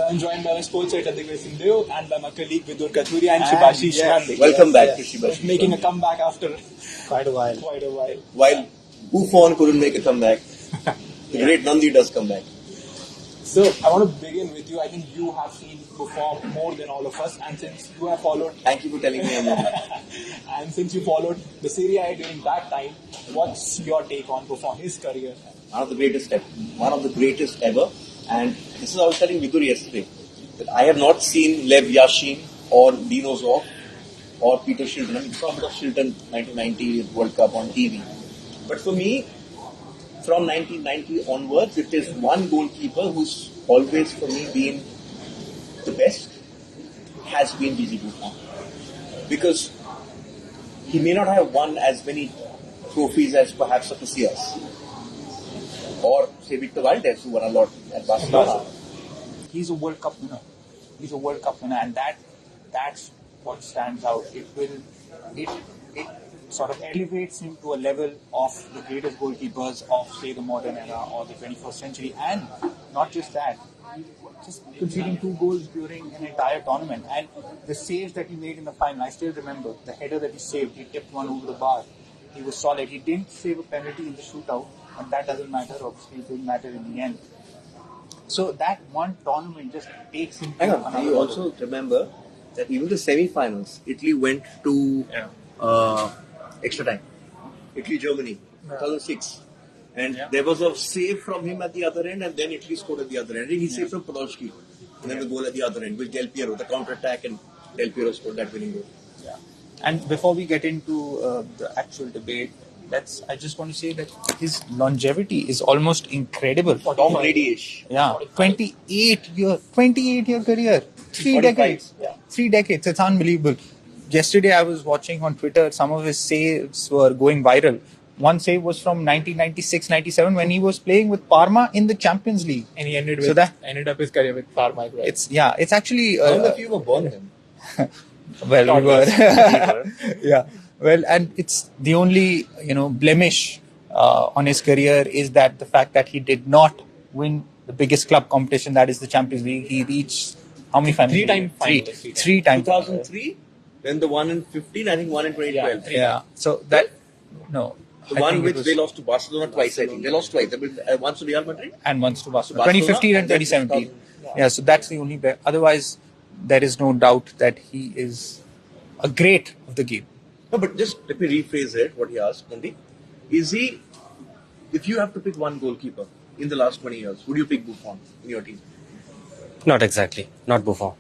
I'm joined by my sports editor Sindhu and by my colleague Vidur Katuri and Shubhashish Gandhi. Welcome back to Shubhashish. Making a comeback after quite a while. While Buffon couldn't make a comeback, the great Nandi does come back. So I want to begin with you. I think you have seen Buffon more than all of us, and since you have followed, Thank you for telling me I'm wrong. and since you followed the Serie A during that time, what's your take on Buffon, his career? One of the greatest ever. And this is what I was telling Vidur yesterday, that I have not seen Lev Yashin or Dino Zoff or Peter Shilton. I mean, saw a bit of Shilton 1990 World Cup on TV. But for me, from 1990 onwards, it is one goalkeeper who's always for me been the best, has been Gigi Buffon. Because he may not have won as many trophies as perhaps a Casillas or say Victor Valdez, who won a lot at Barcelona. He's a World Cup winner, and that's what stands out. It sort of elevates him to a level of the greatest goalkeepers of, say, the modern era or the 21st century. And not just that, just conceding 2 goals during an entire tournament. And the saves that he made in the final, I still remember the header that he saved. He tipped one over the bar. He was solid. He didn't save a penalty in the shootout, and that doesn't matter. Obviously, it didn't matter in the end. So that one tournament just takes him to another level. You also remember that even the semi-finals, Italy went to extra time. Italy-Germany, 2006. And there was a save from him at the other end, and then Italy scored at the other end. And he saved from Podolski, and then the goal at the other end with Del Piero, the counter-attack, and Del Piero scored that winning goal. Yeah. And before we get into the actual debate, I just want to say that his longevity is almost incredible. Tom Brady-ish. Yeah, 28-year career, 3 decades. Yeah. 3 decades. It's unbelievable. Yesterday I was watching on Twitter, some of his saves were going viral. One save was from 1996-97 when he was playing with Parma in the Champions League, And he ended up his career with Parma. Right? It's actually. All of you were born then. Well, we were. Yeah. Well, and it's the only, blemish on his career is that the fact that he did not win the biggest club competition, that is the Champions League. He reached how many finals? 3 times finals. 3 times. 2003, then the one in 15, I think one in 2012. Yeah. So that, no. The one which they lost to Barcelona twice, I think. They lost twice. Once to Real Madrid? And once to Barcelona. 2015 and 2017. Yeah, so that's the only. Otherwise, there is no doubt that he is a great of the game. No, but just let me rephrase it, what he asked, Nandi. Is he, if you have to pick one goalkeeper in the last 20 years, would you pick Buffon in your team? Not exactly. Not Buffon.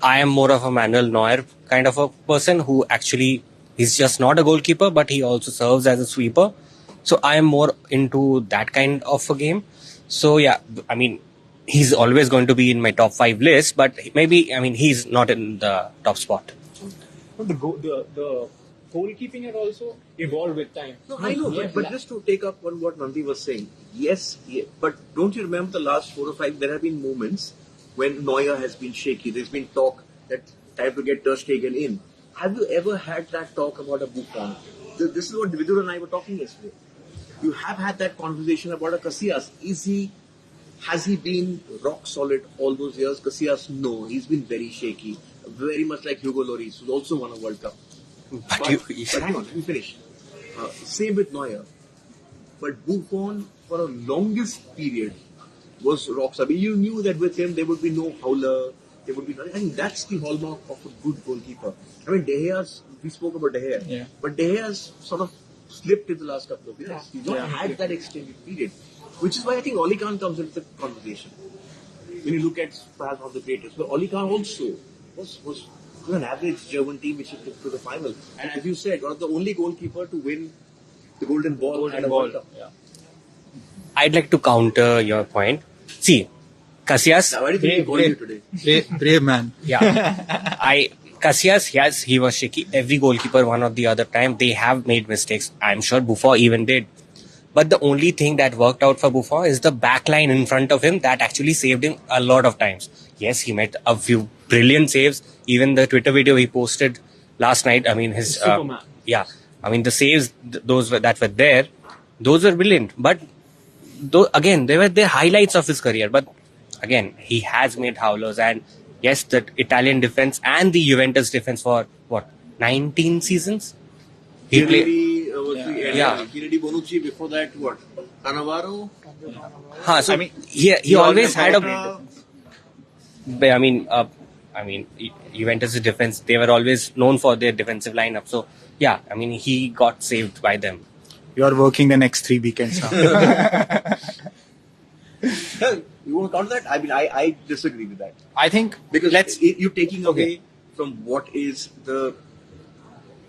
I am more of a Manuel Neuer kind of a person who actually is just not a goalkeeper, but he also serves as a sweeper. So I am more into that kind of a game. So yeah, I mean, he's always going to be in my top 5 list, but maybe, he's not in the top spot. The goalkeeping had also evolved with time. No, I know, but just to take up on what Nandi was saying, yes, but don't you remember the last 4 or 5, there have been moments when Neuer has been shaky. There's been talk that time to get Ter Stegen in. Have you ever had that talk about a Buffon? This is what Vidur and I were talking yesterday. You have had that conversation about a Casillas. Has he been rock solid all those years? Casillas, no. He's been very shaky. Very much like Hugo Lloris, who's also won a World Cup. But hang on, let me finish. Same with Neuer. But Buffon, for a longest period, was rock solid. You knew that with him there would be no howler. There would be nothing. I think that's the hallmark of a good goalkeeper. I mean, De Gea's, we spoke about De Gea. But De Gea's sort of slipped in the last couple of years. He's not had that extended period. Which is why I think Oli Khan comes into the conversation. When you look at perhaps one of the greatest. But Oli Khan also was an average German team which he took to the final. And as you said, one of the only goalkeeper to win the Golden Ball at a World Cup. Yeah. I'd like to counter your point. See, Casillas. Now, why do you think he called you today? Brave man. Yeah. Casillas, yes, he was shaky. Every goalkeeper, one or the other time, they have made mistakes. I'm sure Buffon even did. But the only thing that worked out for Buffon is the back line in front of him that actually saved him a lot of times. Yes, he made a few brilliant saves. Even the Twitter video he posted last night, his... Superman. The saves, those that were there, those were brilliant. But, again, they were the highlights of his career. But again, he has made howlers. And yes, the Italian defense and the Juventus defense for what, 19 seasons? He played. Chiellini, Bonucci, before that, what? Cannavaro? So he always had a. Juventus' defense, they were always known for their defensive lineup. So, yeah, I mean, he got saved by them. You are working the next 3 weekends now. You want to counter that? I mean, I disagree with that. I think Because you're taking away from what is the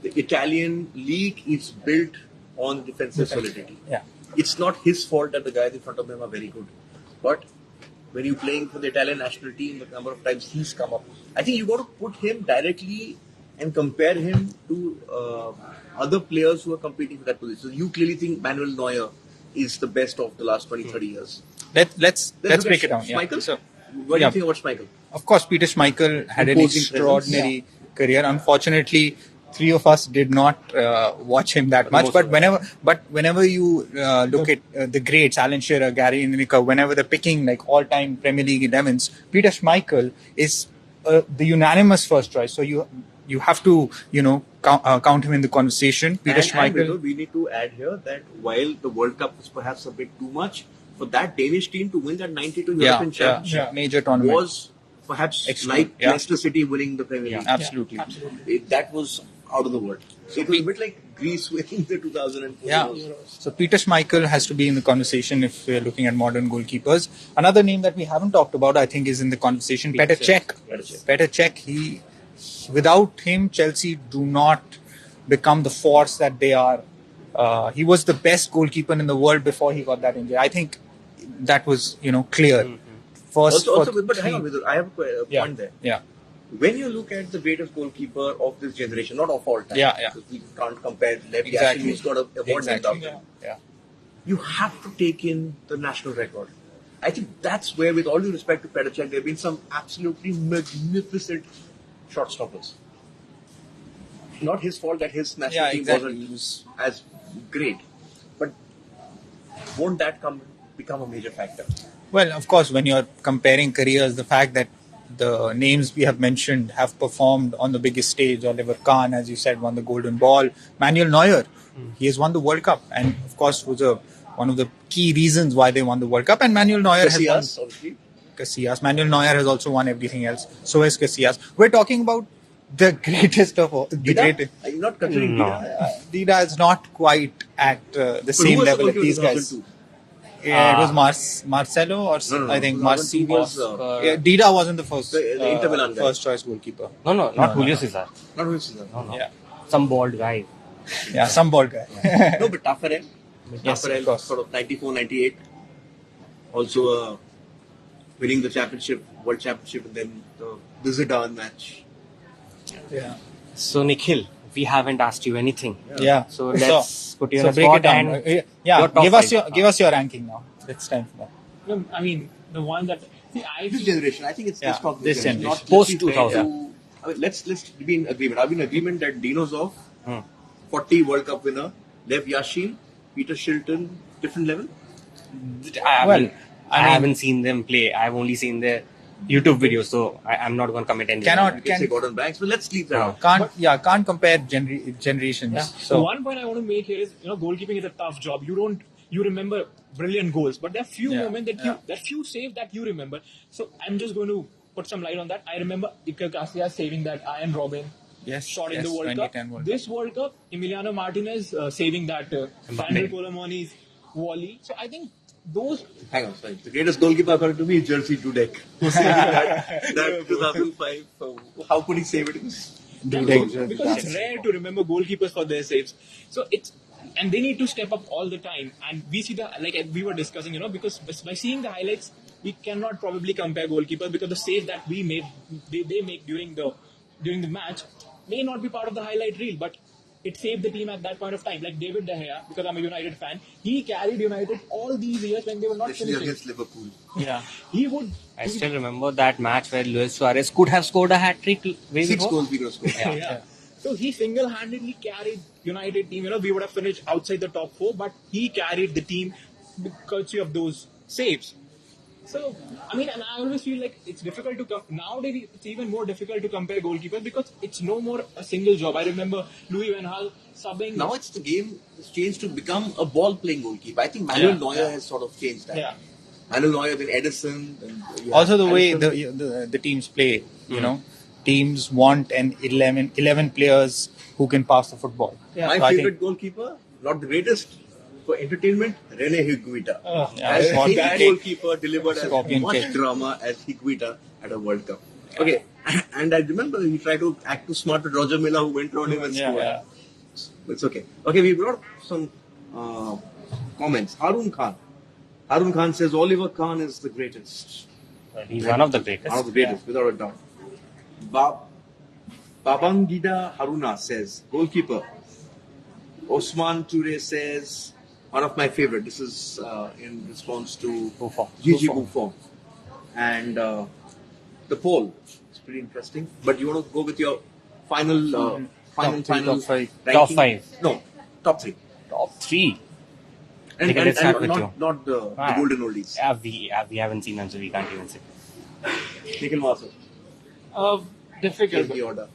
Italian league is built on defensive solidity. Yeah. It's not his fault that the guys in front of him are very good. But when you're playing for the Italian national team, the number of times he's come up, I think you got to put him directly and compare him to other players who are competing for that position. So you clearly think Manuel Neuer is the best of the last 20, 30 years. Let's break it down. Schmeichel? So, What do you think about Schmeichel? of course, Peter Schmeichel had an Imposing extraordinary career. Unfortunately, 3 of us did not watch him that much. But whenever you look at the greats, Alan Shearer, Gary Lineker, whenever they're picking like all-time Premier League 11s, Peter Schmeichel is the unanimous first choice. So you have to count him in the conversation. Peter Schmeichel. And we need to add here that while the World Cup was perhaps a bit too much, for that Danish team to win that 92 European Championship major tournament was perhaps Excellent. like Leicester City winning the Premier League. Absolutely. That was out of the world. So it was a bit like Greece winning the 2004 Euros. So Peter Schmeichel has to be in the conversation if we're looking at modern goalkeepers. Another name that we haven't talked about, I think, is in the conversation. Petr Cech. Petr Cech. Without him, Chelsea do not become the force that they are. He was the best goalkeeper in the world before he got that injury. I think that was clear. First, but hang on, I have a point there. Yeah. When you look at the greatest goalkeeper of this generation, not of all time, because we can't compare Lev Exactly. Yashin, who's got a award named after him. Yeah. You have to take in the national record. I think that's where, with all due respect to Petr Cech, there have been some absolutely magnificent shot stoppers. Not his fault that his national team wasn't as great, but won't that become a major factor? Well, of course, when you're comparing careers, the fact that the names we have mentioned have performed on the biggest stage, Oliver Kahn, as you said, won the Golden Ball. Manuel Neuer, he has won the World Cup, and of course was one of the key reasons why they won the World Cup. And Manuel Neuer has won. Casillas. Manuel Neuer has also won everything else. So has Casillas. We're talking about the greatest of all. The greatest. Are you not considering Dida? Dida is not quite at the same level as these guys. Yeah, it was Marcelo or I think Marci was. Dida wasn't the first Inter Milan first choice goalkeeper. No, not Julio Cesar. Not Julio Cesar. No. Yeah. Some bald guy. Yeah, some bald guy. No, but Taffarel. Yes, of Taffarel, course. sort of 94, 98. Also winning the championship, World Championship, and then the Zidane match. Yeah. So, Nikhil, we haven't asked you anything. Yeah. So, let's put you on So the break it spot down. and Yeah, your give us your ranking now. It's time for that. No, I mean, the one that This generation, I think it's Yeah, talk this generation. not Post just compared 2000. to- I mean, let's be in agreement. Are we in agreement that Dino Zoff, 40 World Cup winner, Lev Yashin, Peter Shilton, different level? I haven't seen them play. I've only seen their YouTube videos, so I'm not going to comment anything. You can say Gordon Banks, but let's leave that out. Can't compare generations. Yeah. So one point I want to make here is, goalkeeping is a tough job. You remember brilliant goals, but there are few moments there are few saves that you remember. So I'm just going to put some light on that. I remember Iker Casillas saving that Iron Robin shot in the World Cup. This World Cup, Emiliano Martinez saving that Sandro Colomoni's volley. So I think those... Hang on, sorry. The greatest goalkeeper according to me is Jerzy Dudek. Who saved that 2005. How could he save it? Because it's rare to remember goalkeepers for their saves. So and they need to step up all the time. And we see like we were discussing, because by seeing the highlights, we cannot probably compare goalkeepers because the save that we made, they make during the match may not be part of the highlight reel, but it saved the team at that point of time. Like David De Gea, because I'm a United fan, he carried United all these years when they were not Especially finishing. against Liverpool. yeah. I still remember that match where Luis Suarez could have scored a hat-trick way 6 before. goals we scored. Yeah. So he single-handedly carried United team. We would have finished outside the top 4, but he carried the team because of those saves. So, I mean, and I always feel like it's difficult to nowadays. It's even more difficult to compare goalkeepers because it's no more a single job. I remember Louis Van Gaal subbing. Now it's the game has changed to become a ball-playing goalkeeper. I think Manuel Neuer has sort of changed that. Yeah. Manuel Neuer, then Edison. And Also, the way Alisson. the teams play, teams want 11 players who can pass the football. Yeah. My So I favorite think- goalkeeper, not the greatest, for entertainment, Rene Higuita. yeah, As Scorpion any kick. goalkeeper delivered as Scorpion much kick. drama as Higuita at a World Cup. Okay, and I remember he tried to act too smart with Roger Milla, who went around him and scored. Yeah. It's okay. Okay, we brought some comments. Harun Khan. Harun Khan says Oliver Kahn is the greatest. He's one of the greatest. One of the greatest, without a doubt. Babangida Haruna says, goalkeeper. Osman Toure says, one of my favorite. This is in response to Buffon. Gigi Buffon. And the poll is pretty interesting. But you want to go with your final, final top five. ranking? Top five. No, top three. Top 3. And, Okay, let's start with not, you. not the golden oldies. We haven't seen them, so we can't even say. Nikhil Master, Difficult. give me order.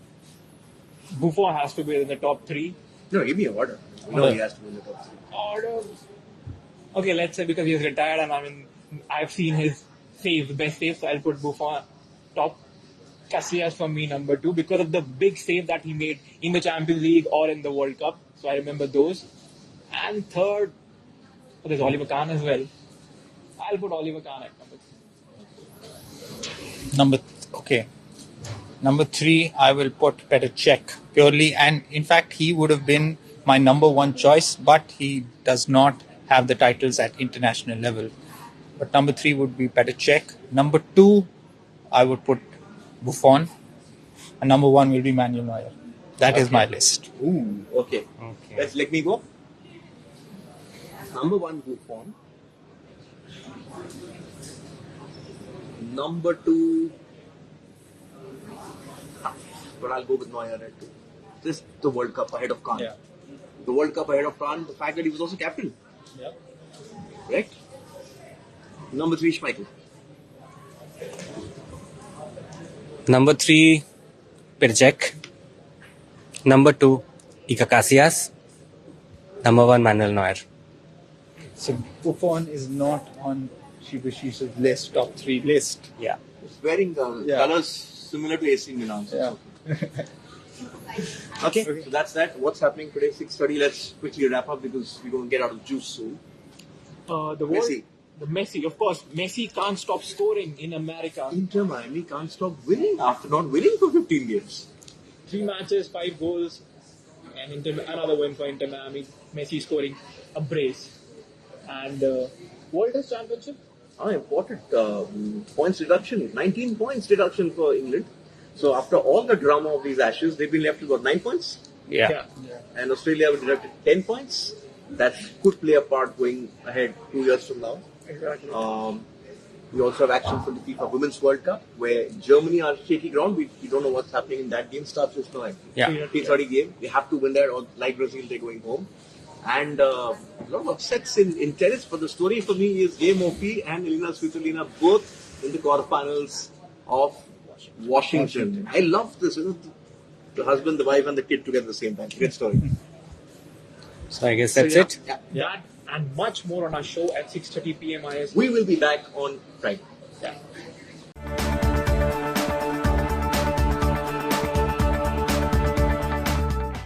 Buffon has to be in the top 3. No, give me an order. No, he has to be in the top three. Order. Okay, let's say because he's retired and I've seen his saves, the best saves, so I'll put Buffon top. Casillas for me number 2 because of the big save that he made in the Champions League or in the World Cup. So I remember those. And third, there's Oliver Kahn as well. I'll put Oliver Kahn at number 3. Number 3, I will put Petr Cech purely, and in fact, he would have been my number 1 choice, but he does not have the titles at international level. But number 3 would be Petr Cech. Number 2, I would put Buffon, and number 1 will be Manuel Neuer. That is my list. Ooh, okay. Let me go. Number 1, Buffon. Number 2, but I'll go with Neuer at 2. This the World Cup ahead of Kahn. Yeah. The World Cup ahead of Kahn, the fact that he was also captain. Yeah. Correct? Number 3, Schmeichel. Number 3, Petr Cech. Number 2, Iker Casillas. Number 1, Manuel Neuer. So Buffon is not on Shibashi's list, top 3 list. Yeah. He's wearing colours similar to AC Milan. Yeah. Okay, so that's that. What's happening today? 6:30. Let's quickly wrap up because we're going to get out of juice soon. The Messi, of course. Messi can't stop scoring in America. Inter Miami can't stop winning after not winning for 15 games. 3 matches, 5 goals, and another win for Inter Miami. Messi scoring a brace. And World Test Championship? Important points reduction. 19 points reduction for England. So after all the drama of these Ashes, they've been left with about 9 points. Yeah. And Australia have deducted 10 points. That could play a part going ahead 2 years from now. Exactly. We also have action for the FIFA Women's World Cup, where Germany are shaky ground. We don't know what's happening in that game. Starts just now. Yeah. 3:30 game. They have to win that, or like Brazil, they're going home. And a lot of upsets in tennis. But the story for me is Game Opie and Elina Svitolina both in the quarterfinals of Washington. I love this. The husband, the wife, and the kid together at the same time. Great story. So I guess that's it. Yeah. That and much more on our show at 6:30 p.m. IST. We will be back on Friday. Yeah.